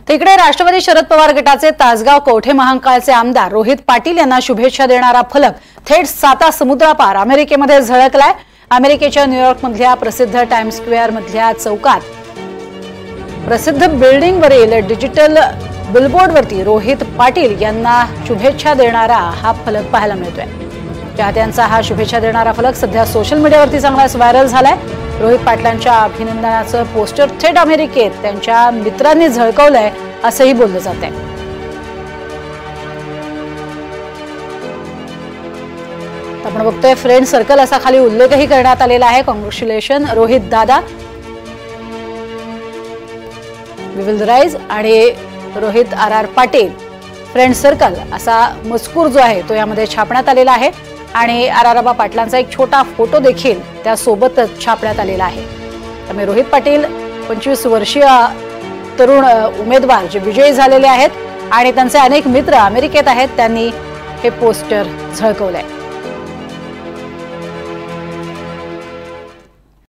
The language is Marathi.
तिकडे राष्ट्रवादी शरद पवार गटाचे तासगाव कवठे महांकाळचे आमदार रोहित पाटील यांना शुभेच्छा देणारा फलक थेट साता समुद्रापार अमेरिकेमध्ये झळकलाय। अमेरिकेच्या न्यूयॉर्क मधल्या प्रसिद्ध टाइम्स स्क्वेअर मधल्या चौकात प्रसिद्ध बिल्डिंगवरील डिजिटल बिलबोर्डवरती रोहित पाटील यांना शुभेच्छा देणारा हा फलक पाहायला मिळतोय। चाहत्यांचा हा शुभेच्छा देणारा फलक सध्या सोशल मीडियावरती चांगलाच व्हायरल झालाय। रोहित पाटलांच्या अभिनंदनाचं पोस्टर थेट अमेरिकेत त्यांच्या मित्रांनी झळकवलंय असंही बोललं जातंय। आपण बघतोय फ्रेंड सर्कल असा खाली उल्लेखही करण्यात आलेला आहे। कॉंग्रॅच्युलेशन रोहित दादा, वी विल राईज आणि Rohit R Patil friend circle असा मजकूर जो आहे तो यामध्ये छापण्यात आलेला आहे आणि आर पाटलांचा एक छोटा फोटो देखील त्यासोबतच छापण्यात आलेला आहे। त्यामुळे रोहित पाटील 25 वर्षीय तरुण उमेदवार जे विजयी झालेले आहेत आणि त्यांचे अनेक मित्र अमेरिकेत आहेत, त्यांनी हे पोस्टर झळकवलंय।